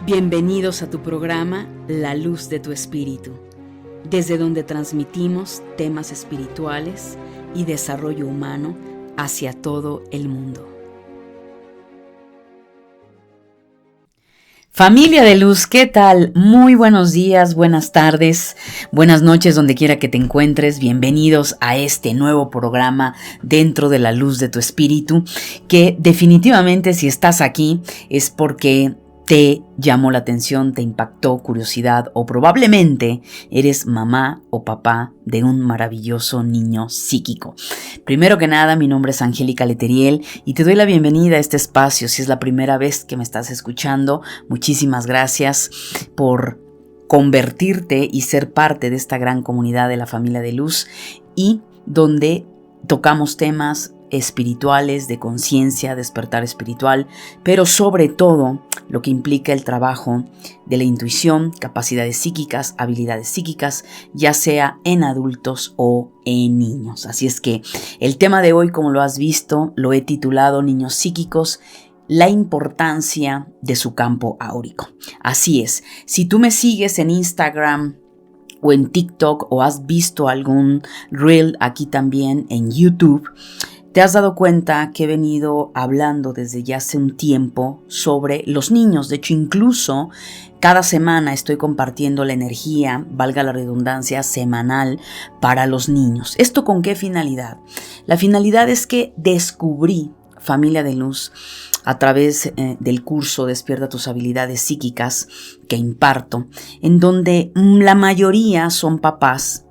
Bienvenidos a tu programa La Luz de tu Espíritu, desde donde transmitimos temas espirituales y desarrollo humano hacia todo el mundo. Familia de luz, ¿qué tal? Muy buenos días, buenas tardes, buenas noches, donde quiera que te encuentres. Bienvenidos a este nuevo programa dentro de La Luz de tu Espíritu, que definitivamente si estás aquí es porque te llamó la atención, te impactó, curiosidad, o probablemente eres mamá o papá de un maravilloso niño psíquico. Primero que nada, mi nombre es Angélica Leteriel y te doy la bienvenida a este espacio. Si es la primera vez que me estás escuchando, muchísimas gracias por convertirte y ser parte de esta gran comunidad de la familia de luz, y donde tocamos temas espirituales, de conciencia, despertar espiritual, pero sobre todo lo que implica el trabajo de la intuición, capacidades psíquicas, habilidades psíquicas, ya sea en adultos o en niños. Así es que el tema de hoy, como lo has visto, lo he titulado Niños psíquicos, la importancia de su campo áurico. Así es, si tú me sigues en Instagram o en TikTok o has visto algún reel aquí también en YouTube, te has dado cuenta que he venido hablando desde ya hace un tiempo sobre los niños. De hecho, incluso cada semana estoy compartiendo la energía, valga la redundancia, semanal para los niños. ¿Esto con qué finalidad? La finalidad es que descubrí, familia de luz, a través del curso Despierta tus habilidades psíquicas que imparto, en donde la mayoría son papás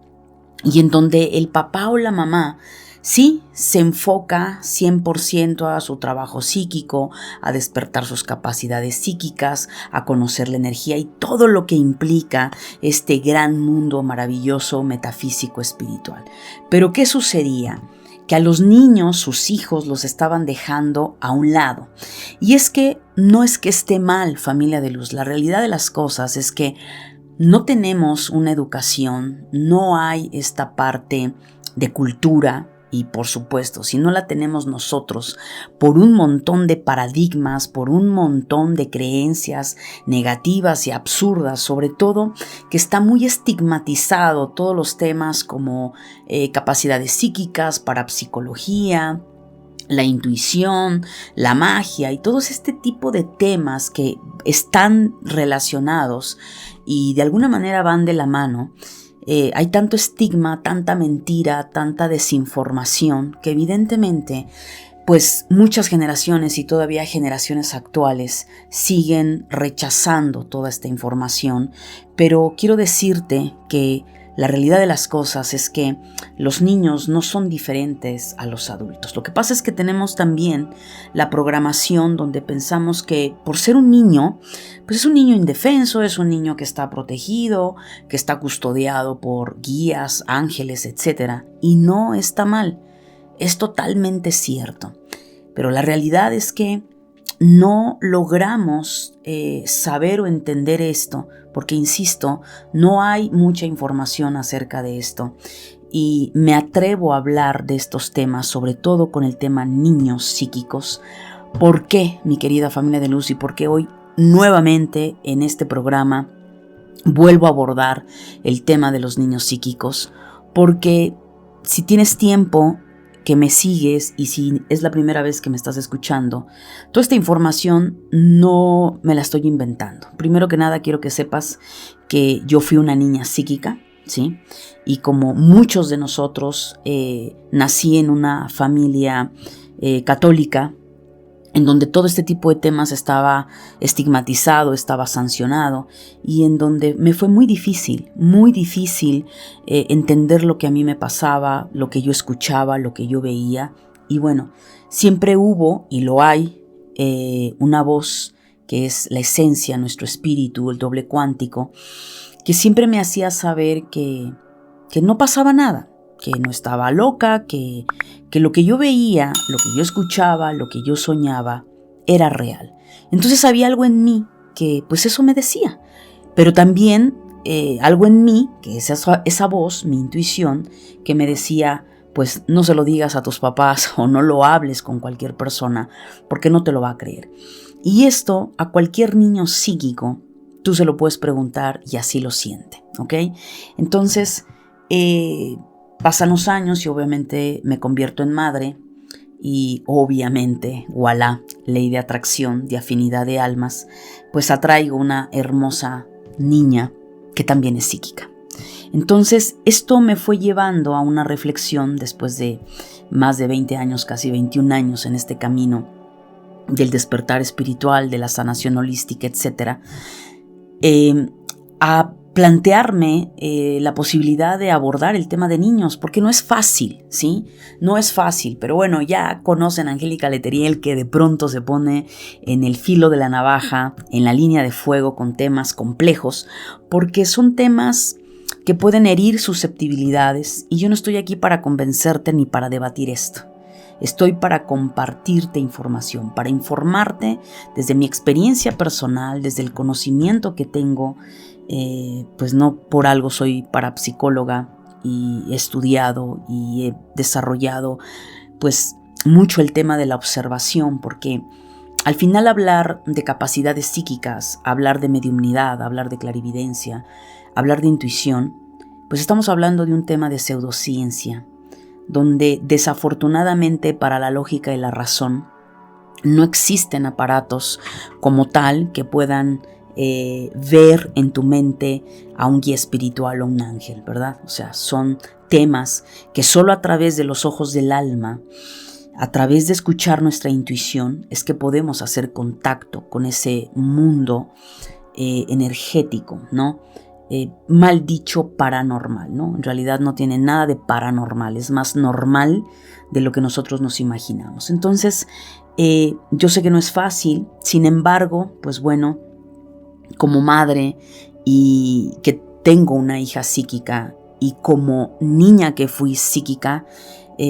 y en donde el papá o la mamá sí se enfoca 100% a su trabajo psíquico, a despertar sus capacidades psíquicas, a conocer la energía y todo lo que implica este gran mundo maravilloso, metafísico, espiritual. Pero ¿qué sucedía? Que a los niños, sus hijos, los estaban dejando a un lado. Y es que no es que esté mal, familia de luz. La realidad de las cosas es que no tenemos una educación, no hay esta parte de cultura. Y por supuesto, si no la tenemos nosotros, por un montón de paradigmas, por un montón de creencias negativas y absurdas, sobre todo que está muy estigmatizado todos los temas como capacidades psíquicas, parapsicología, la intuición, la magia y todo este tipo de temas que están relacionados y de alguna manera van de la mano. Hay tanto estigma, tanta mentira, tanta desinformación que evidentemente pues muchas generaciones y todavía generaciones actuales siguen rechazando toda esta información, pero quiero decirte que la realidad de las cosas es que los niños no son diferentes a los adultos. Lo que pasa es que tenemos también la programación donde pensamos que por ser un niño, pues es un niño indefenso, es un niño que está protegido, que está custodiado por guías, ángeles, etc. Y no está mal, es totalmente cierto. Pero la realidad es que no logramos saber o entender esto, porque insisto, no hay mucha información acerca de esto. Y me atrevo a hablar de estos temas, sobre todo con el tema niños psíquicos. ¿Por qué, mi querida familia de luz? Y por qué hoy nuevamente en este programa vuelvo a abordar el tema de los niños psíquicos. Porque si tienes tiempo que me sigues y si es la primera vez que me estás escuchando, toda esta información no me la estoy inventando. Primero que nada quiero que sepas que yo fui una niña psíquica, ¿sí? Y como muchos de nosotros, nací en una familia católica, en donde todo este tipo de temas estaba estigmatizado, estaba sancionado, y en donde me fue muy difícil entender lo que a mí me pasaba, lo que yo escuchaba, lo que yo veía. Y bueno, siempre hubo, y lo hay, una voz que es la esencia, nuestro espíritu, el doble cuántico, que siempre me hacía saber que no pasaba nada, que no estaba loca, que lo que yo veía, lo que yo escuchaba, lo que yo soñaba, era real. Entonces había algo en mí que pues eso me decía, pero también algo en mí, que es esa voz, mi intuición, que me decía, pues no se lo digas a tus papás o no lo hables con cualquier persona, porque no te lo va a creer. Y esto a cualquier niño psíquico tú se lo puedes preguntar y así lo siente, ¿ok? Entonces, pasan los años y obviamente me convierto en madre y obviamente, voilà, ley de atracción, de afinidad de almas, pues atraigo una hermosa niña que también es psíquica. Entonces, esto me fue llevando a una reflexión después de más de 20 años, casi 21 años en este camino del despertar espiritual, de la sanación holística, etc., a plantearme la posibilidad de abordar el tema de niños, porque no es fácil, ¿sí? No es fácil, pero bueno, ya conocen a Angélica Letelier, que de pronto se pone en el filo de la navaja, en la línea de fuego con temas complejos, porque son temas que pueden herir susceptibilidades y yo no estoy aquí para convencerte ni para debatir esto. Estoy para compartirte información, para informarte desde mi experiencia personal, desde el conocimiento que tengo. Pues no por algo soy parapsicóloga y he estudiado y he desarrollado pues mucho el tema de la observación, porque al final hablar de capacidades psíquicas, hablar de mediumnidad, hablar de clarividencia, hablar de intuición, pues estamos hablando de un tema de pseudociencia, donde desafortunadamente para la lógica y la razón no existen aparatos como tal que puedan ver en tu mente a un guía espiritual o un ángel, ¿verdad? O sea, son temas que solo a través de los ojos del alma, a través de escuchar nuestra intuición, es que podemos hacer contacto con ese mundo energético, ¿no? Mal dicho paranormal, ¿no? En realidad no tiene nada de paranormal, es más normal de lo que nosotros nos imaginamos. Entonces, yo sé que no es fácil, sin embargo, pues bueno, como madre y que tengo una hija psíquica y como niña que fui psíquica,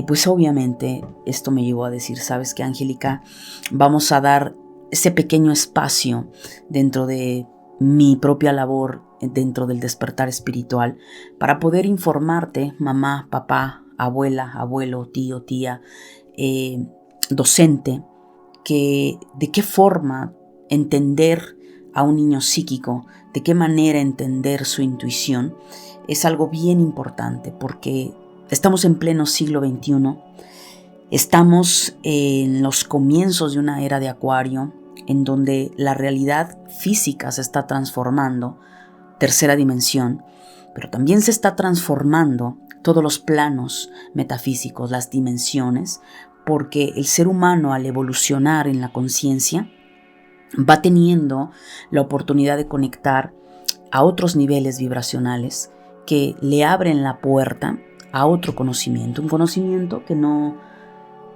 pues obviamente esto me llevó a decir, ¿sabes qué, Angélica? Vamos a dar ese pequeño espacio dentro de mi propia labor, dentro del despertar espiritual, para poder informarte, mamá, papá, abuela, abuelo, tío, tía, docente, que de qué forma entender a un niño psíquico, de qué manera entender su intuición, es algo bien importante, porque estamos en pleno siglo XXI, estamos en los comienzos de una era de Acuario, en donde la realidad física se está transformando, tercera dimensión, pero también se está transformando todos los planos metafísicos, las dimensiones, porque el ser humano al evolucionar en la conciencia va teniendo la oportunidad de conectar a otros niveles vibracionales que le abren la puerta a otro conocimiento, un conocimiento que no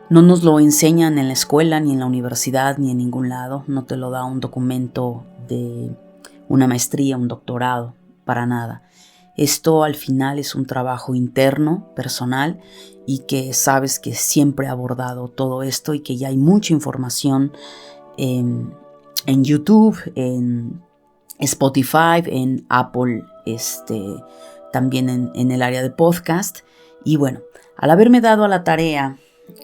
nos lo enseñan en la escuela, ni en la universidad, ni en ningún lado. No te lo da un documento de una maestría, un doctorado, para nada. Esto al final es un trabajo interno, personal, y que sabes que siempre he abordado todo esto y que ya hay mucha información en YouTube, en Spotify, en Apple, también en el área de podcast. Y bueno, al haberme dado a la tarea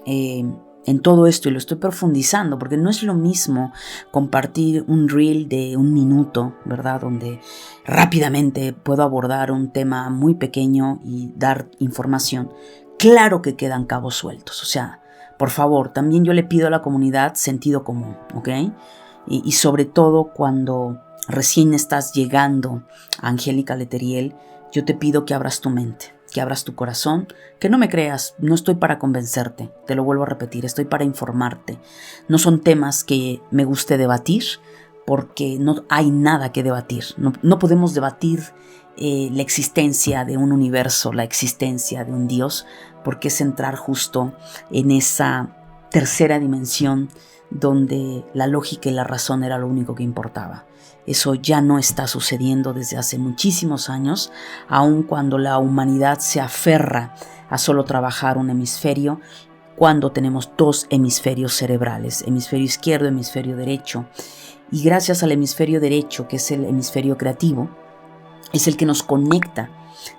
en todo esto y lo estoy profundizando, porque no es lo mismo compartir un reel de 1 minuto, ¿verdad? Donde rápidamente puedo abordar un tema muy pequeño y dar información. Claro que quedan cabos sueltos, o sea, por favor, también yo le pido a la comunidad sentido común, ¿ok? Y sobre todo cuando recién estás llegando a Angélica Letelier, yo te pido que abras tu mente, que abras tu corazón, que no me creas, no estoy para convencerte, te lo vuelvo a repetir, estoy para informarte. No son temas que me guste debatir, porque no hay nada que debatir, no podemos debatir la existencia de un universo, la existencia de un Dios, porque es entrar justo en esa tercera dimensión donde la lógica y la razón era lo único que importaba. Eso ya no está sucediendo desde hace muchísimos años, aun cuando la humanidad se aferra a solo trabajar un hemisferio, cuando tenemos 2 hemisferios cerebrales, hemisferio izquierdo, hemisferio derecho. Y gracias al hemisferio derecho, que es el hemisferio creativo, es el que nos conecta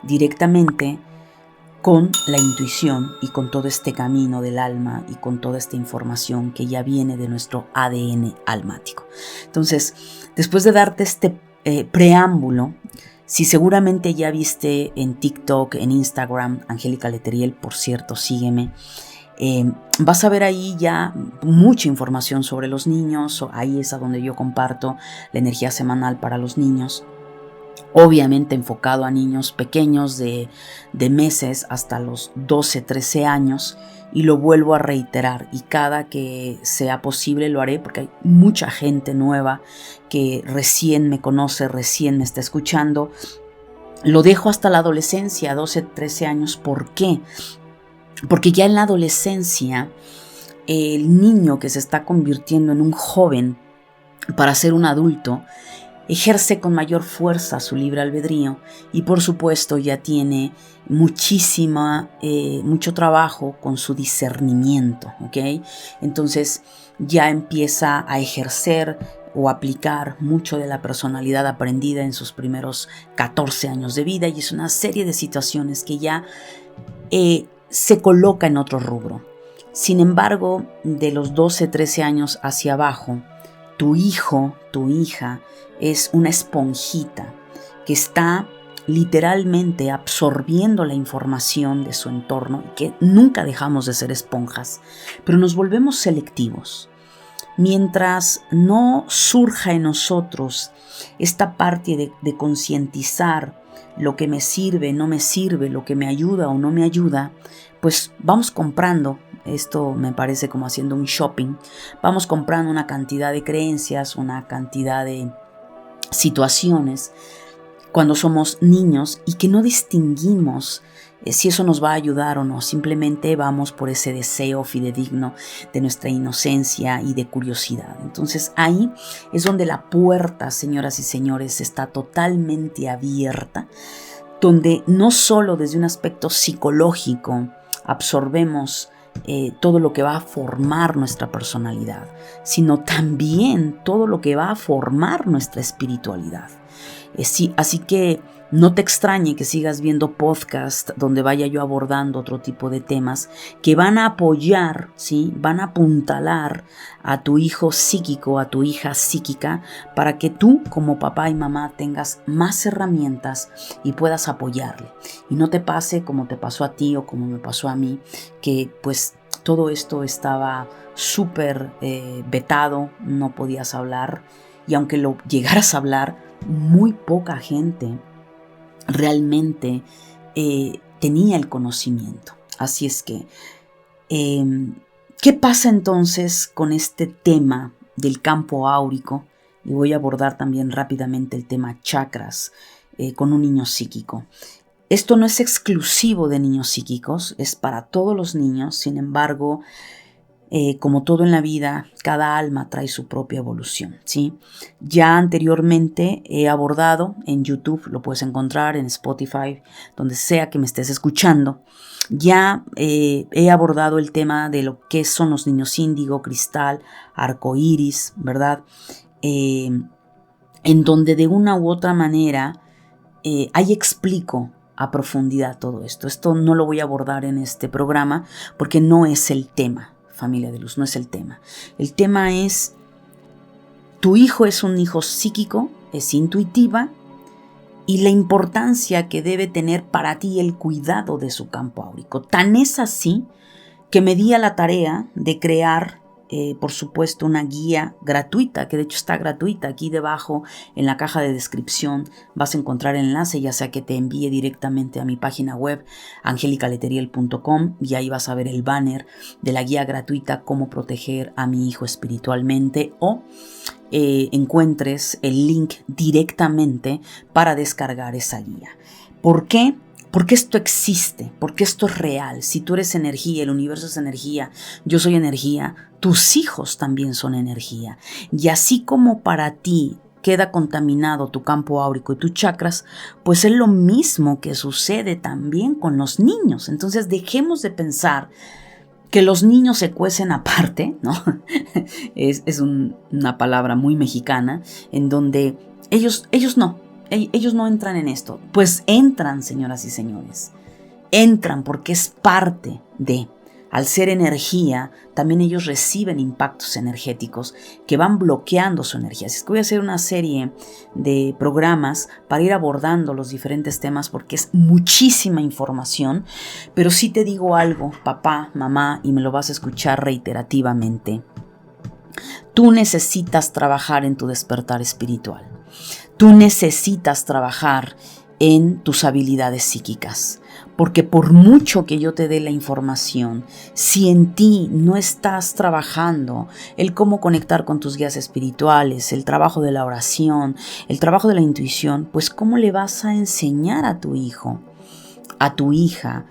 directamente con la intuición y con todo este camino del alma y con toda esta información que ya viene de nuestro ADN almático. Entonces, después de darte este preámbulo, si seguramente ya viste en TikTok, en Instagram, Angélica Leteriel, por cierto, sígueme, vas a ver ahí ya mucha información sobre los niños. Ahí es a donde yo comparto la energía semanal para los niños. Obviamente enfocado a niños pequeños de meses hasta los 12, 13 años, y lo vuelvo a reiterar, y cada que sea posible lo haré, porque hay mucha gente nueva que recién me conoce, recién me está escuchando. Lo dejo hasta la adolescencia, 12, 13 años. ¿Por qué? Porque ya en la adolescencia, el niño que se está convirtiendo en un joven para ser un adulto, ejerce con mayor fuerza su libre albedrío y por supuesto ya tiene mucho trabajo con su discernimiento, ¿ok? Entonces ya empieza a ejercer o aplicar mucho de la personalidad aprendida en sus primeros 14 años de vida, y es una serie de situaciones que ya se coloca en otro rubro. Sin embargo, de los 12, 13 años hacia abajo, tu hijo, tu hija, es una esponjita que está literalmente absorbiendo la información de su entorno, y que nunca dejamos de ser esponjas, pero nos volvemos selectivos. Mientras no surja en nosotros esta parte de concientizar lo que me sirve, no me sirve, lo que me ayuda o no me ayuda, pues vamos comprando. Esto me parece como haciendo un shopping. Vamos comprando una cantidad de creencias, una cantidad de situaciones cuando somos niños, y que no distinguimos si eso nos va a ayudar o no. Simplemente vamos por ese deseo fidedigno de nuestra inocencia y de curiosidad. Entonces ahí es donde la puerta, señoras y señores, está totalmente abierta, donde no solo desde un aspecto psicológico absorbemos todo lo que va a formar nuestra personalidad, sino también todo lo que va a formar nuestra espiritualidad. Sí, así que no te extrañe que sigas viendo podcasts donde vaya yo abordando otro tipo de temas que van a apoyar, ¿sí? Van a apuntalar a tu hijo psíquico, a tu hija psíquica, para que tú como papá y mamá tengas más herramientas y puedas apoyarle. Y no te pase como te pasó a ti o como me pasó a mí, que pues todo esto estaba súper vetado, no podías hablar, y aunque lo llegaras a hablar, muy poca gente realmente tenía el conocimiento. Así es que, ¿qué pasa entonces con este tema del campo áurico? Y voy a abordar también rápidamente el tema chakras con un niño psíquico. Esto no es exclusivo de niños psíquicos, es para todos los niños. Sin embargo, como todo en la vida, cada alma trae su propia evolución, ¿sí? Ya anteriormente he abordado en YouTube, lo puedes encontrar en Spotify, donde sea que me estés escuchando. Ya he abordado el tema de lo que son los niños índigo, cristal, arcoíris, ¿verdad? En donde de una u otra manera ahí explico a profundidad todo esto. Esto no lo voy a abordar en este programa porque no es el tema. Familia de luz, no es el tema. El tema es, tu hijo es un hijo psíquico, es intuitiva, y la importancia que debe tener para ti el cuidado de su campo áurico. Tan es así que me di a la tarea de crear, por supuesto, una guía gratuita, que de hecho está gratuita. Aquí debajo en la caja de descripción vas a encontrar el enlace, ya sea que te envíe directamente a mi página web angelicaleteriel.com, y ahí vas a ver el banner de la guía gratuita Cómo proteger a mi hijo espiritualmente, o encuentres el link directamente para descargar esa guía. ¿Por qué? Porque esto existe, porque esto es real. Si tú eres energía, el universo es energía, yo soy energía, tus hijos también son energía. Y así como para ti queda contaminado tu campo áurico y tus chakras, pues es lo mismo que sucede también con los niños. Entonces dejemos de pensar que los niños se cuecen aparte, ¿no? es una palabra muy mexicana, en donde ellos no entran en esto. Pues entran, señoras y señores. entran porque es parte de. Al ser energía, también ellos reciben impactos energéticos que van bloqueando su energía. Así es que voy a hacer una serie de programas para ir abordando los diferentes temas porque es muchísima información, pero sí te digo algo, papá, mamá, y me lo vas a escuchar reiterativamente. Tú necesitas trabajar en tu despertar espiritual. Tú necesitas trabajar en tus habilidades psíquicas. Porque por mucho que yo te dé la información, si en ti no estás trabajando el cómo conectar con tus guías espirituales, el trabajo de la oración, el trabajo de la intuición, pues ¿cómo le vas a enseñar a tu hijo, a tu hija,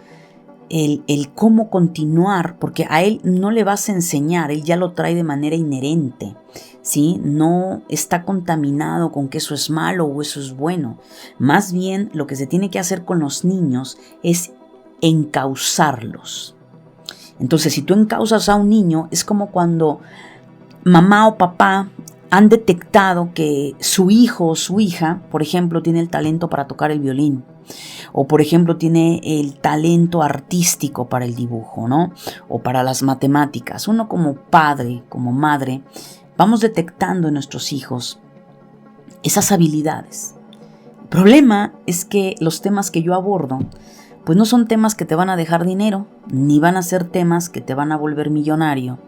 el cómo continuar? Porque a él no le vas a enseñar, él ya lo trae de manera inherente. ¿Sí? No está contaminado con que eso es malo o eso es bueno. Más bien lo que se tiene que hacer con los niños es encauzarlos. Entonces, si tú encauzas a un niño, es como cuando mamá o papá han detectado que su hijo o su hija, por ejemplo, tiene el talento para tocar el violín. O por ejemplo tiene el talento artístico para el dibujo, ¿no? O para las matemáticas. Uno como padre, como madre, vamos detectando en nuestros hijos esas habilidades. El problema es que los temas que yo abordo, pues no son temas que te van a dejar dinero, ni van a ser temas que te van a volver millonario.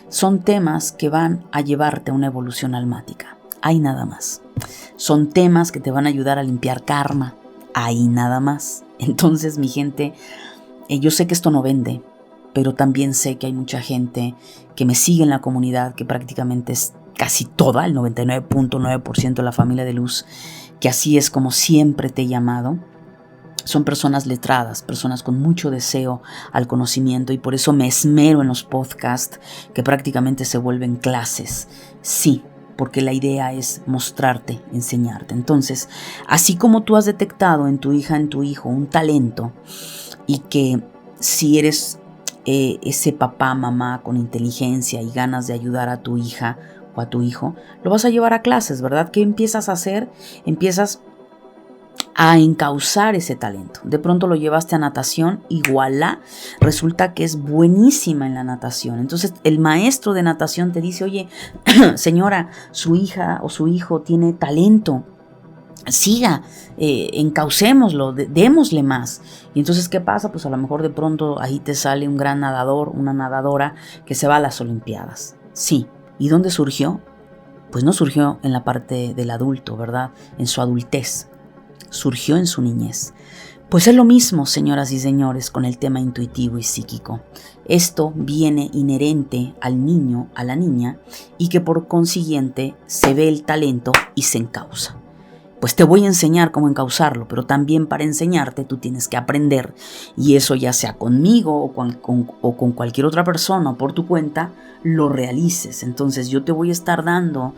Son temas que van a llevarte a una evolución almática. Ahí nada más. Son temas que te van a ayudar a limpiar karma. Ahí nada más. Entonces, mi gente, yo sé que esto no vende, pero también sé que hay mucha gente que me sigue en la comunidad, que prácticamente es casi toda, el 99.9% de la familia de luz, que así es como siempre te he llamado. Son personas letradas, personas con mucho deseo al conocimiento, y por eso me esmero en los podcasts que prácticamente se vuelven clases. Sí, porque la idea es mostrarte, enseñarte. Entonces, así como tú has detectado en tu hija, en tu hijo, un talento, y que si eres ese papá, mamá con inteligencia y ganas de ayudar a tu hija o a tu hijo, lo vas a llevar a clases, ¿verdad? ¿Qué empiezas a hacer? Empiezas a encauzar ese talento. De pronto lo llevaste a natación y voilà, resulta que es buenísima en la natación. Entonces el maestro de natación te dice, oye, señora, su hija o su hijo tiene talento, siga, encaucémoslo, démosle más. Y entonces, ¿qué pasa? Pues a lo mejor de pronto ahí te sale un gran nadador, una nadadora que se va a las Olimpiadas. Sí. ¿Y dónde surgió? Pues no surgió en la parte del adulto, ¿verdad? En su adultez. Surgió en su niñez. Pues es lo mismo, señoras y señores, con el tema intuitivo y psíquico. Esto viene inherente al niño, a la niña, y que por consiguiente se ve el talento y se encausa. Pues te voy a enseñar cómo encauzarlo, pero también para enseñarte tú tienes que aprender, y eso ya sea conmigo o con cualquier otra persona o por tu cuenta, lo realices. Entonces yo te voy a estar dando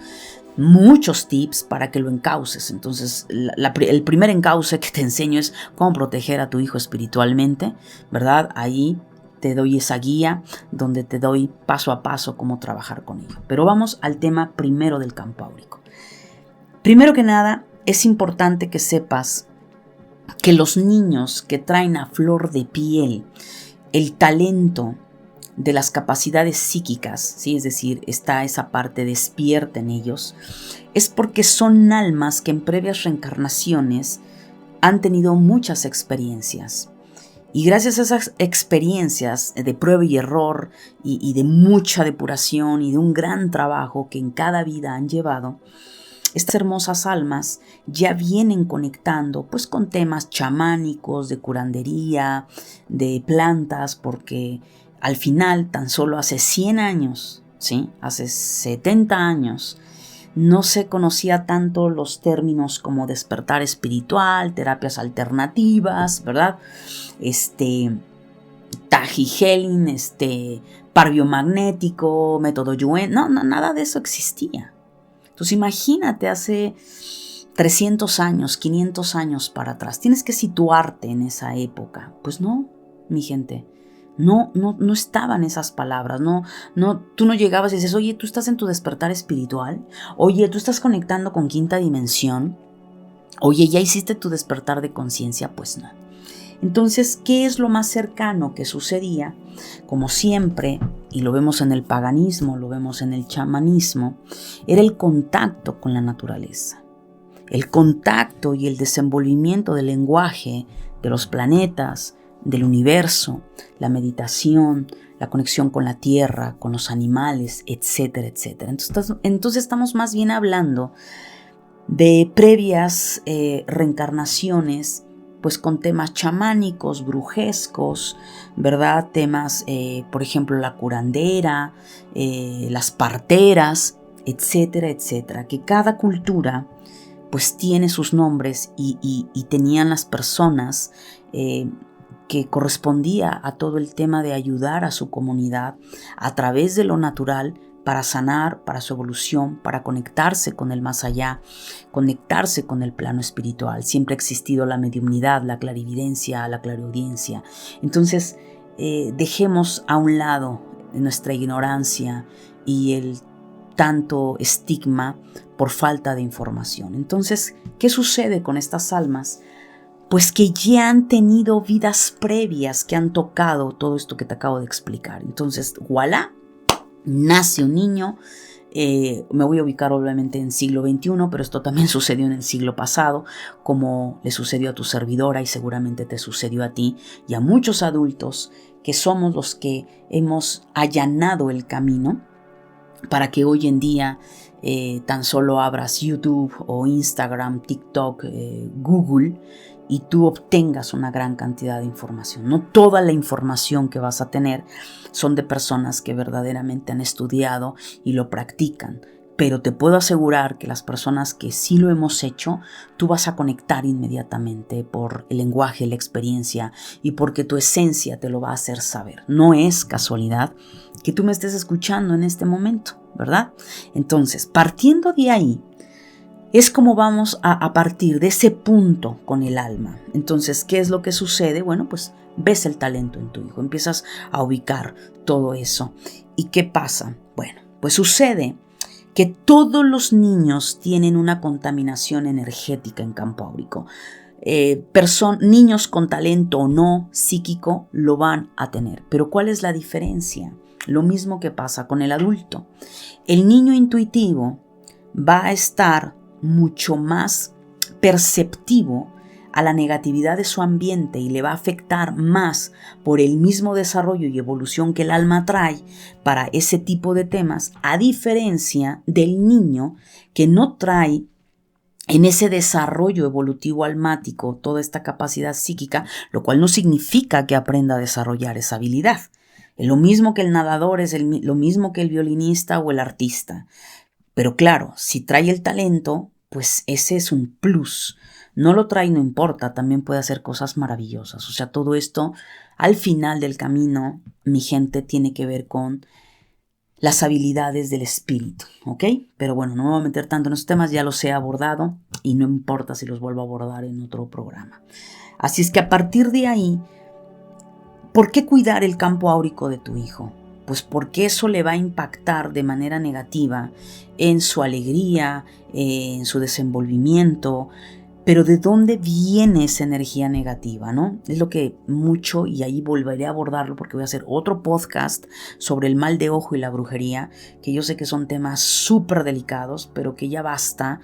muchos tips para que lo encauces. Entonces el primer encauce que te enseño es cómo proteger a tu hijo espiritualmente, ¿verdad? Ahí te doy esa guía donde te doy paso a paso cómo trabajar con ello. Pero vamos al tema primero del campo áurico. Primero que nada, es importante que sepas que los niños que traen a flor de piel el talento de las capacidades psíquicas, ¿sí? Es decir, está esa parte despierta en ellos, es porque son almas que en previas reencarnaciones han tenido muchas experiencias. Y gracias a esas experiencias de prueba y error y de mucha depuración y de un gran trabajo que en cada vida han llevado, estas hermosas almas ya vienen conectando pues con temas chamánicos, de curandería, de plantas, porque al final tan solo hace 100 años, ¿sí? Hace 70 años, no se conocía tanto los términos como despertar espiritual, terapias alternativas, ¿verdad? Tajihelin, par biomagnético, método Yuen, no, nada de eso existía. Entonces imagínate hace 300 años, 500 años para atrás. Tienes que situarte en esa época. Pues no, mi gente, no estaban esas palabras. Tú no llegabas y dices, oye, tú estás en tu despertar espiritual. Oye, tú estás conectando con quinta dimensión. Oye, ¿ya hiciste tu despertar de conciencia? Pues no. Entonces, ¿qué es lo más cercano que sucedía? Como siempre, y lo vemos en el paganismo, lo vemos en el chamanismo, era el contacto con la naturaleza. El contacto y el desenvolvimiento del lenguaje de los planetas, del universo, la meditación, la conexión con la tierra, con los animales, etcétera, etcétera. Entonces estamos más bien hablando de previas reencarnaciones, pues con temas chamánicos, brujescos, ¿verdad? Temas, por ejemplo, la curandera, las parteras, etcétera, etcétera. Que cada cultura pues tiene sus nombres y tenían las personas que correspondía a todo el tema de ayudar a su comunidad a través de lo natural para sanar, para su evolución, para conectarse con el más allá, conectarse con el plano espiritual. Siempre ha existido la mediumnidad, la clarividencia, la clariaudiencia. Entonces, dejemos a un lado nuestra ignorancia y el tanto estigma por falta de información. Entonces, ¿qué sucede con estas almas? Pues que ya han tenido vidas previas que han tocado todo esto que te acabo de explicar. Entonces, voilà, nace un niño. Me voy a ubicar obviamente en siglo XXI, pero esto también sucedió en el siglo pasado, como le sucedió a tu servidora y seguramente te sucedió a ti y a muchos adultos que somos los que hemos allanado el camino para que hoy en día tan solo abras YouTube o Instagram, TikTok, Google y tú obtengas una gran cantidad de información. No toda la información que vas a tener son de personas que verdaderamente han estudiado y lo practican. Pero te puedo asegurar que las personas que sí lo hemos hecho, tú vas a conectar inmediatamente por el lenguaje, la experiencia y porque tu esencia te lo va a hacer saber. No es casualidad que tú me estés escuchando en este momento, ¿verdad? Entonces, partiendo de ahí, es como vamos a partir de ese punto con el alma. Entonces, ¿qué es lo que sucede? Bueno, pues ves el talento en tu hijo, empiezas a ubicar todo eso. ¿Y qué pasa? Bueno, pues sucede que todos los niños tienen una contaminación energética en campo áurico. Niños con talento o no psíquico lo van a tener. Pero ¿cuál es la diferencia? Lo mismo que pasa con el adulto. El niño intuitivo va a estar mucho más perceptivo a la negatividad de su ambiente y le va a afectar más por el mismo desarrollo y evolución que el alma trae para ese tipo de temas, a diferencia del niño que no trae en ese desarrollo evolutivo almático toda esta capacidad psíquica, lo cual no significa que aprenda a desarrollar esa habilidad. Es lo mismo que el nadador, es lo mismo que el violinista o el artista. Pero claro, si trae el talento, pues ese es un plus. No lo trae, no importa, también puede hacer cosas maravillosas. O sea, todo esto al final del camino, mi gente, tiene que ver con las habilidades del espíritu, ¿ok? Pero bueno, no me voy a meter tanto en esos temas, ya los he abordado y no importa si los vuelvo a abordar en otro programa. Así es que a partir de ahí, ¿por qué cuidar el campo áurico de tu hijo? Pues porque eso le va a impactar de manera negativa en su alegría, en su desenvolvimiento. Pero ¿de dónde viene esa energía negativa, no? Es lo que mucho, y ahí volveré a abordarlo porque voy a hacer otro podcast sobre el mal de ojo y la brujería, que yo sé que son temas súper delicados, pero que ya basta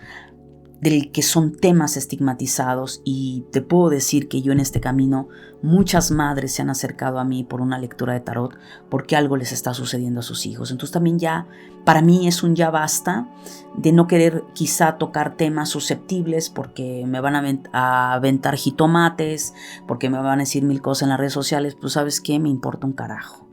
del que son temas estigmatizados. Y te puedo decir que yo en este camino, muchas madres se han acercado a mí por una lectura de tarot porque algo les está sucediendo a sus hijos. Entonces también ya, para mí es un ya basta de no querer quizá tocar temas susceptibles porque me van a aventar jitomates, porque me van a decir mil cosas en las redes sociales. Pues ¿sabes qué? Me importa un carajo.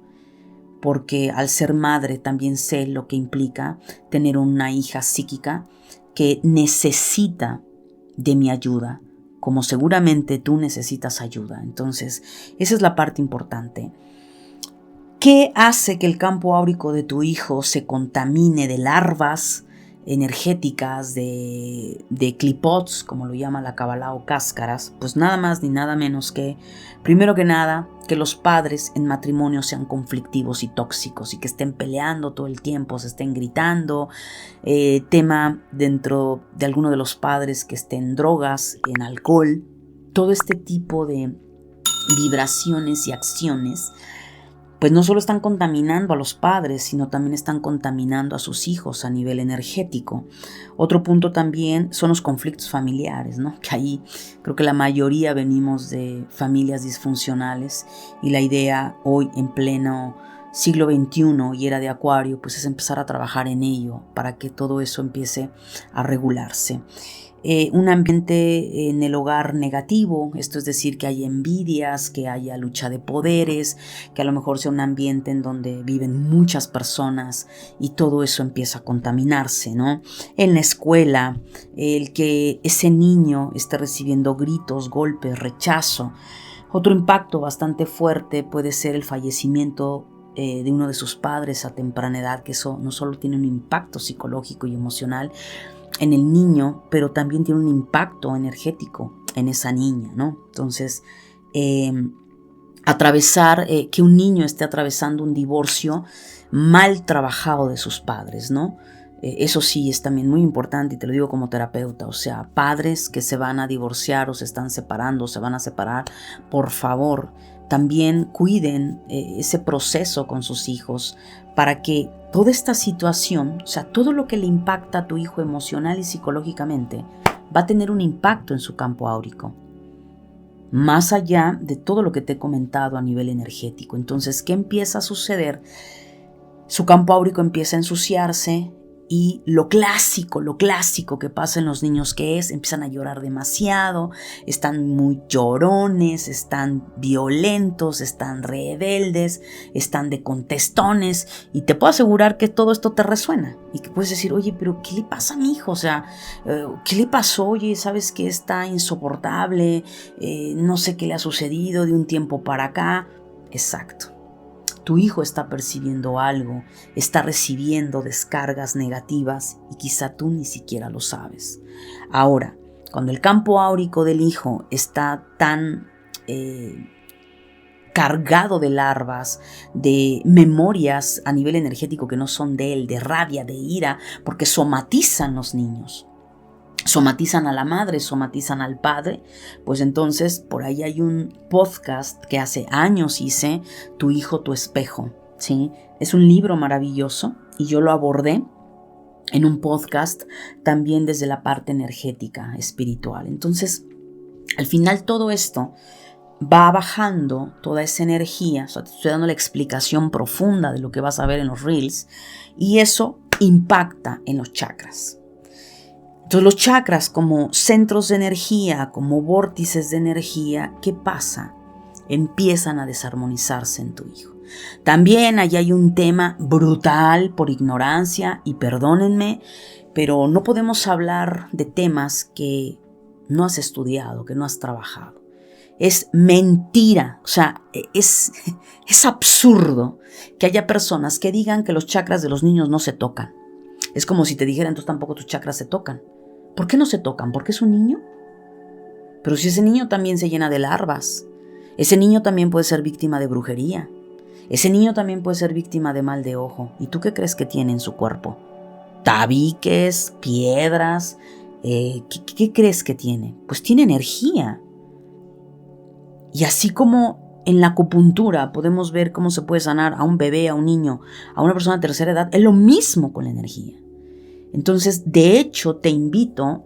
Porque al ser madre también sé lo que implica tener una hija psíquica que necesita de mi ayuda, como seguramente tú necesitas ayuda. Entonces, esa es la parte importante. ¿Qué hace que el campo áurico de tu hijo se contamine de larvas energéticas, de clipots, como lo llama la Kabbalah, o cáscaras? Pues nada más ni nada menos que, primero que nada, que los padres en matrimonio sean conflictivos y tóxicos y que estén peleando todo el tiempo, se estén gritando, tema dentro de alguno de los padres que estén en drogas, en alcohol, todo este tipo de vibraciones y acciones, pues no solo están contaminando a los padres, sino también están contaminando a sus hijos a nivel energético. Otro punto también son los conflictos familiares, ¿no? Que ahí creo que la mayoría venimos de familias disfuncionales y la idea hoy en pleno siglo XXI y era de Acuario, pues es empezar a trabajar en ello para que todo eso empiece a regularse. Un ambiente en el hogar negativo, esto es decir, que haya envidias, que haya lucha de poderes, que a lo mejor sea un ambiente en donde viven muchas personas y todo eso empieza a contaminarse, ¿no? En la escuela, el que ese niño esté recibiendo gritos, golpes, rechazo. Otro impacto bastante fuerte puede ser el fallecimiento de uno de sus padres a temprana edad, que eso no solo tiene un impacto psicológico y emocional en el niño, pero también tiene un impacto energético en esa niña, ¿no? Entonces, que un niño esté atravesando un divorcio mal trabajado de sus padres, ¿no? Eso sí es también muy importante y te lo digo como terapeuta, o sea, padres que se van a divorciar o se están separando, se van a separar, por favor, también cuiden ese proceso con sus hijos para que toda esta situación, o sea, todo lo que le impacta a tu hijo emocional y psicológicamente va a tener un impacto en su campo áurico, más allá de todo lo que te he comentado a nivel energético. Entonces, ¿qué empieza a suceder? Su campo áurico empieza a ensuciarse y lo clásico que pasa en los niños que es, empiezan a llorar demasiado, están muy llorones, están violentos, están rebeldes, están de contestones y te puedo asegurar que todo esto te resuena y que puedes decir, oye, pero ¿qué le pasa a mi hijo? O sea, ¿qué le pasó? Oye, ¿sabes que está insoportable? No sé qué le ha sucedido de un tiempo para acá. Exacto. Tu hijo está percibiendo algo, está recibiendo descargas negativas y quizá tú ni siquiera lo sabes. Ahora, cuando el campo áurico del hijo está tan cargado de larvas, de memorias a nivel energético que no son de él, de rabia, de ira, porque somatizan los niños. Somatizan a la madre, somatizan al padre, pues entonces por ahí hay un podcast que hace años hice, Tu hijo, tu espejo, ¿sí? Es un libro maravilloso y yo lo abordé en un podcast también desde la parte energética, espiritual. Entonces, al final todo esto va bajando toda esa energía, o sea, te estoy dando la explicación profunda de lo que vas a ver en los reels y eso impacta en los chakras. Entonces los chakras como centros de energía, como vórtices de energía, ¿qué pasa? Empiezan a desarmonizarse en tu hijo. También allí hay un tema brutal por ignorancia y perdónenme, pero no podemos hablar de temas que no has estudiado, que no has trabajado. Es mentira, o sea, es absurdo que haya personas que digan que los chakras de los niños no se tocan. Es como si te dijeran, entonces tampoco tus chakras se tocan. ¿Por qué no se tocan? ¿Porque es un niño? Pero si ese niño también se llena de larvas, ese niño también puede ser víctima de brujería, ese niño también puede ser víctima de mal de ojo. ¿Y tú qué crees que tiene en su cuerpo? ¿Tabiques? ¿Piedras? ¿Qué crees que tiene? Pues tiene energía. Y así como en la acupuntura podemos ver cómo se puede sanar a un bebé, a un niño, a una persona de tercera edad, es lo mismo con la energía. Entonces, de hecho, te invito,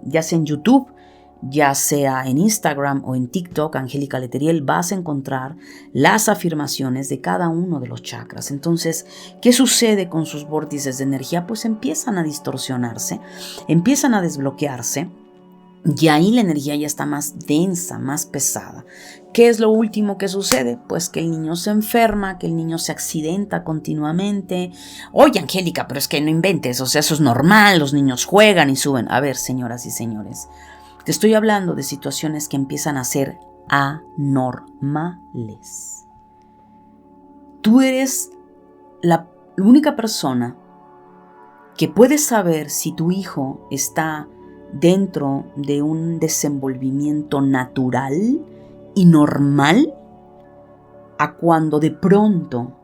ya sea en YouTube, ya sea en Instagram o en TikTok, Angélica Leteriel, vas a encontrar las afirmaciones de cada uno de los chakras. Entonces, ¿qué sucede con sus vórtices de energía? Pues empiezan a distorsionarse, empiezan a desbloquearse. Y ahí la energía ya está más densa, más pesada. ¿Qué es lo último que sucede? Pues que el niño se enferma, que el niño se accidenta continuamente. Oye, Angélica, pero es que no inventes, o sea, eso es normal, los niños juegan y suben. A ver, señoras y señores, te estoy hablando de situaciones que empiezan a ser anormales. Tú eres la única persona que puede saber si tu hijo está dentro de un desenvolvimiento natural y normal a cuando de pronto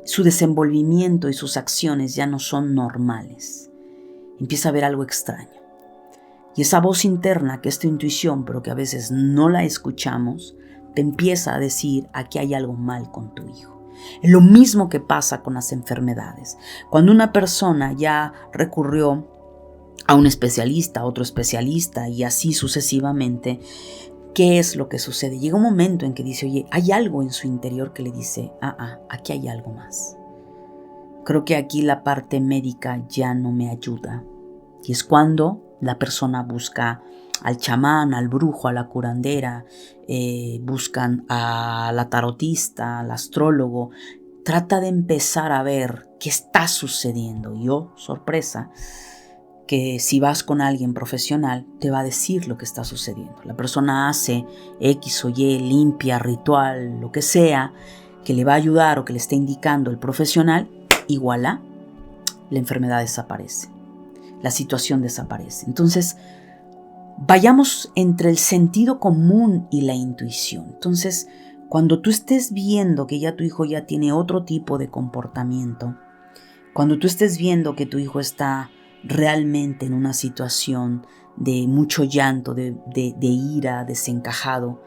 su desenvolvimiento y sus acciones ya no son normales. Empieza a haber algo extraño. Y esa voz interna, que es tu intuición, pero que a veces no la escuchamos, te empieza a decir: aquí hay algo mal con tu hijo. Es lo mismo que pasa con las enfermedades. Cuando una persona ya recurrió a un especialista, a otro especialista y así sucesivamente, ¿qué es lo que sucede? Llega un momento en que dice: oye, hay algo en su interior que le dice: aquí hay algo más. Creo que aquí la parte médica ya no me ayuda. Y es cuando la persona busca al chamán, al brujo, a la curandera, buscan a la tarotista, al astrólogo. Trata de empezar a ver qué está sucediendo. Y sorpresa, que si vas con alguien profesional, te va a decir lo que está sucediendo. La persona hace X o Y, limpia, ritual, lo que sea, que le va a ayudar o que le esté indicando el profesional, y voilà, la enfermedad desaparece. La situación desaparece. Entonces, vayamos entre el sentido común y la intuición. Entonces, cuando tú estés viendo que ya tu hijo ya tiene otro tipo de comportamiento, cuando tú estés viendo que tu hijo está realmente en una situación de mucho llanto, de ira, desencajado,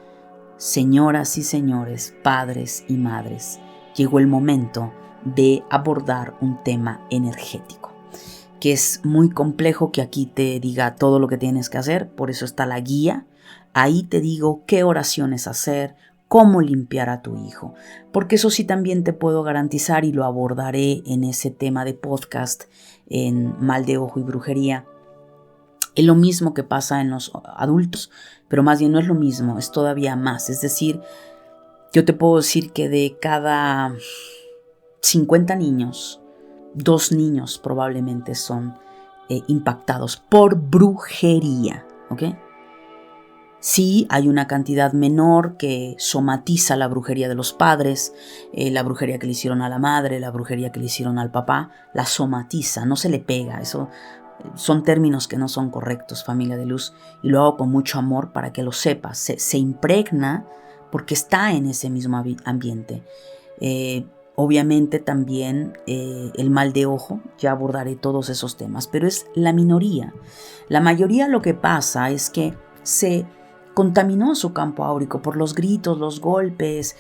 señoras y señores, padres y madres, llegó el momento de abordar un tema energético, que es muy complejo que aquí te diga todo lo que tienes que hacer. Por eso está la guía. Ahí te digo qué oraciones hacer, cómo limpiar a tu hijo, porque eso sí también te puedo garantizar, y lo abordaré en ese tema de podcast en Mal de Ojo y Brujería. Es lo mismo que pasa en los adultos, pero más bien no es lo mismo, es todavía más. Es decir, yo te puedo decir que de cada 50 niños, 2 niños probablemente son impactados por brujería, ¿ok? Sí, hay una cantidad menor que somatiza la brujería de los padres, la brujería que le hicieron a la madre, la brujería que le hicieron al papá, la somatiza, no se le pega. Eso son términos que no son correctos, familia de luz, y lo hago con mucho amor para que lo sepas. Se impregna porque está en ese mismo ambiente. Obviamente también el mal de ojo, ya abordaré todos esos temas, pero es la minoría. La mayoría, lo que pasa es que se contaminó su campo áurico por los gritos, los golpes,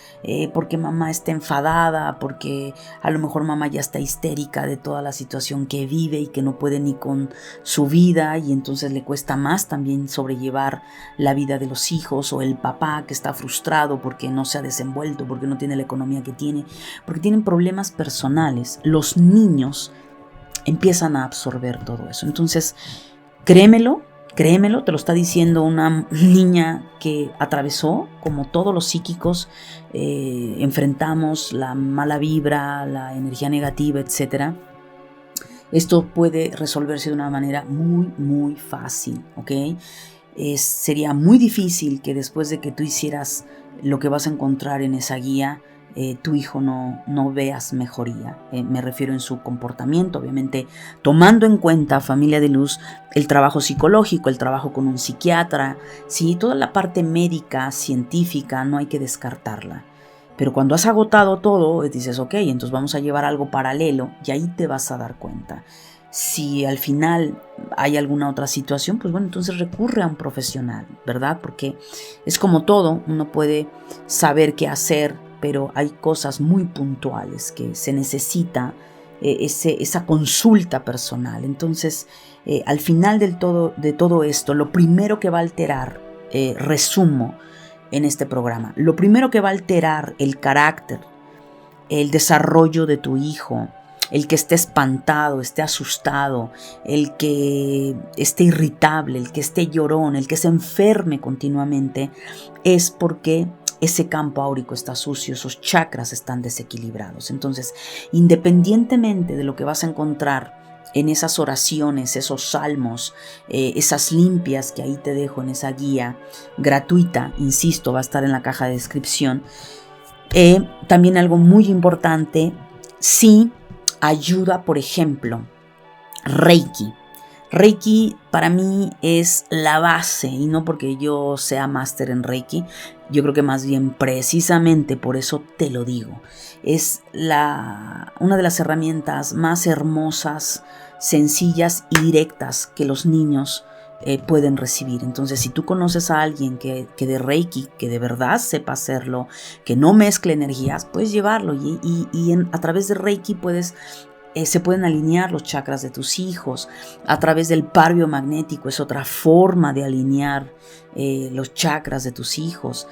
porque mamá está enfadada, porque a lo mejor mamá ya está histérica de toda la situación que vive y que no puede ni con su vida, y entonces le cuesta más también sobrellevar la vida de los hijos, o el papá que está frustrado porque no se ha desenvuelto, porque no tiene la economía que tiene, porque tienen problemas personales. Los niños empiezan a absorber todo eso. Entonces, créemelo, te lo está diciendo una niña que atravesó, como todos los psíquicos, enfrentamos la mala vibra, la energía negativa, etc. Esto puede resolverse de una manera muy, muy fácil, ¿ok? Sería muy difícil que después de que tú hicieras lo que vas a encontrar en esa guía, tu hijo no veas mejoría. Me refiero en su comportamiento, obviamente tomando en cuenta, familia de luz, el trabajo psicológico, el trabajo con un psiquiatra, sí, toda la parte médica, científica, no hay que descartarla. Pero cuando has agotado todo, dices: ok, entonces vamos a llevar algo paralelo, y ahí te vas a dar cuenta. Si al final hay alguna otra situación, pues bueno, entonces recurre a un profesional, ¿verdad? Porque es como todo, uno puede saber qué hacer, pero hay cosas muy puntuales que se necesita esa consulta personal. Entonces, al final de todo esto, lo primero que va a alterar, resumo en este programa, lo primero que va a alterar el carácter, el desarrollo de tu hijo, el que esté espantado, esté asustado, el que esté irritable, el que esté llorón, el que se enferme continuamente, es porque ese campo áurico está sucio, esos chakras están desequilibrados. Entonces, independientemente de lo que vas a encontrar en esas oraciones, esos salmos, esas limpias que ahí te dejo en esa guía gratuita, insisto, va a estar en la caja de descripción. También algo muy importante, sí, ayuda, por ejemplo, Reiki. Reiki para mí es la base, y no porque yo sea máster en Reiki, yo creo que más bien precisamente por eso te lo digo. Es una de las herramientas más hermosas, sencillas y directas que los niños pueden recibir. Entonces, si tú conoces a alguien que de Reiki, que de verdad sepa hacerlo, que no mezcle energías, puedes llevarlo a través de Reiki se pueden alinear los chakras de tus hijos. A través del par biomagnético es otra forma de alinear los chakras de tus hijos.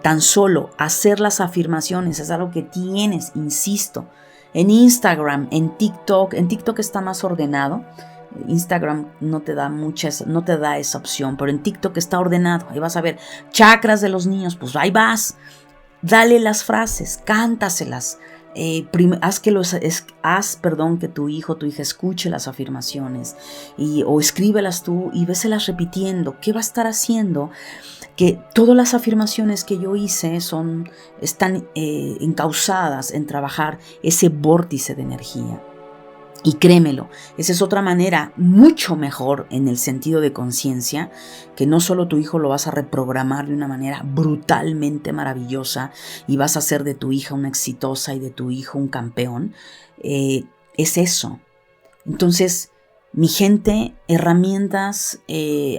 Tan solo hacer las afirmaciones es algo que tienes, insisto, en Instagram, en TikTok está más ordenado. Instagram no te da esa opción, pero en TikTok está ordenado. Ahí vas a ver chakras de los niños, pues ahí vas. Dale las frases, cántaselas. Haz que tu hijo o tu hija escuche las afirmaciones o escríbelas tú y véselas repitiendo. ¿Qué va a estar haciendo? Que todas las afirmaciones que yo hice están encausadas en trabajar ese vórtice de energía. Y créemelo, esa es otra manera mucho mejor en el sentido de conciencia, que no solo tu hijo lo vas a reprogramar de una manera brutalmente maravillosa y vas a hacer de tu hija una exitosa y de tu hijo un campeón, es eso. Entonces, mi gente, herramientas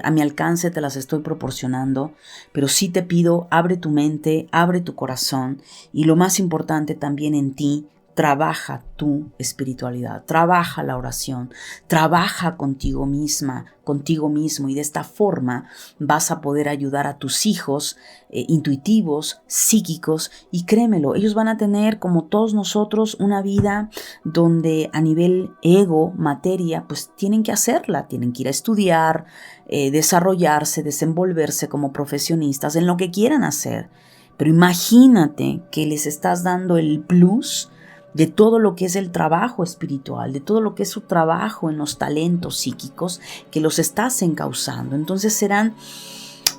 a mi alcance te las estoy proporcionando, pero sí te pido, abre tu mente, abre tu corazón y lo más importante también en ti, trabaja tu espiritualidad, trabaja la oración, trabaja contigo misma, contigo mismo y de esta forma vas a poder ayudar a tus hijos intuitivos, psíquicos y créemelo, ellos van a tener como todos nosotros una vida donde a nivel ego, materia, pues tienen que hacerla, tienen que ir a estudiar, desarrollarse, desenvolverse como profesionistas en lo que quieran hacer. Pero imagínate que les estás dando el plus de todo lo que es el trabajo espiritual, de todo lo que es su trabajo en los talentos psíquicos que los estás encauzando. Entonces serán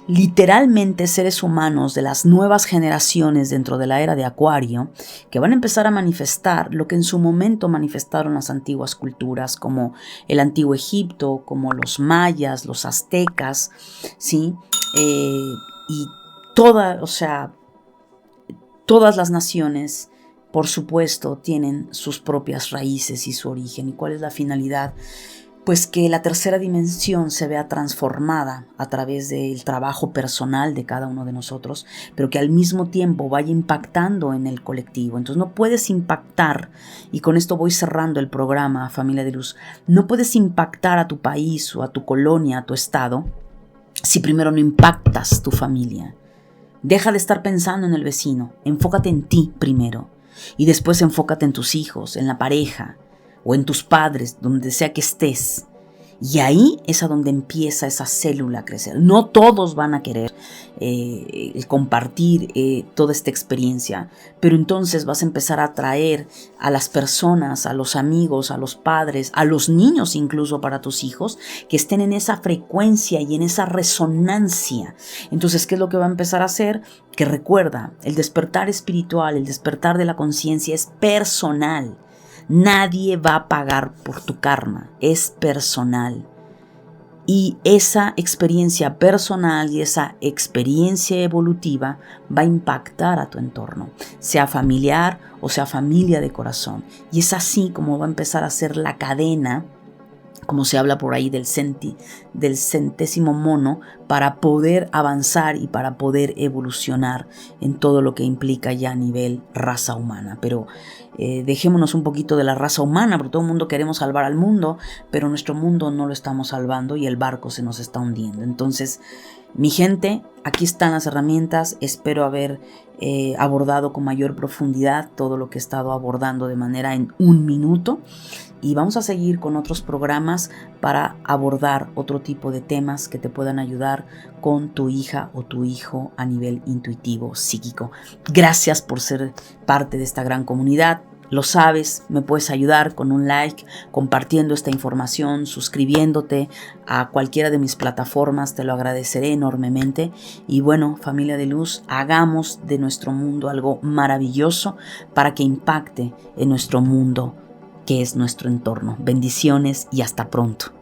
literalmente seres humanos de las nuevas generaciones dentro de la era de Acuario que van a empezar a manifestar lo que en su momento manifestaron las antiguas culturas como el antiguo Egipto, como los mayas, los aztecas, ¿sí? Y todas las naciones, por supuesto, tienen sus propias raíces y su origen. ¿Y cuál es la finalidad? Pues que la tercera dimensión se vea transformada a través del trabajo personal de cada uno de nosotros, pero que al mismo tiempo vaya impactando en el colectivo. Entonces no puedes impactar, y con esto voy cerrando el programa, familia de luz, no puedes impactar a tu país o a tu colonia, a tu estado, si primero no impactas tu familia. Deja de estar pensando en el vecino, enfócate en ti primero. Y después enfócate en tus hijos, en la pareja o en tus padres, donde sea que estés. Y ahí es a donde empieza esa célula a crecer. No todos van a querer compartir toda esta experiencia, pero entonces vas a empezar a atraer a las personas, a los amigos, a los padres, a los niños incluso para tus hijos, que estén en esa frecuencia y en esa resonancia. Entonces, ¿qué es lo que va a empezar a hacer? Que recuerda, el despertar espiritual, el despertar de la conciencia es personal. Nadie va a pagar por tu karma, es personal. Y esa experiencia personal y esa experiencia evolutiva va a impactar a tu entorno, sea familiar o sea familia de corazón. Y es así como va a empezar a ser la cadena, como se habla por ahí del centésimo mono, para poder avanzar y para poder evolucionar en todo lo que implica ya a nivel raza humana. Pero dejémonos un poquito de la raza humana, porque todo el mundo queremos salvar al mundo, pero nuestro mundo no lo estamos salvando y el barco se nos está hundiendo. Entonces, mi gente, aquí están las herramientas. Espero haber abordado con mayor profundidad todo lo que he estado abordando de manera en 1 minuto. Y vamos a seguir con otros programas para abordar otro tipo de temas que te puedan ayudar con tu hija o tu hijo a nivel intuitivo, psíquico. Gracias por ser parte de esta gran comunidad. Lo sabes, me puedes ayudar con un like, compartiendo esta información, suscribiéndote a cualquiera de mis plataformas, te lo agradeceré enormemente. Y bueno, familia de luz, hagamos de nuestro mundo algo maravilloso para que impacte en nuestro mundo, que es nuestro entorno. Bendiciones y hasta pronto.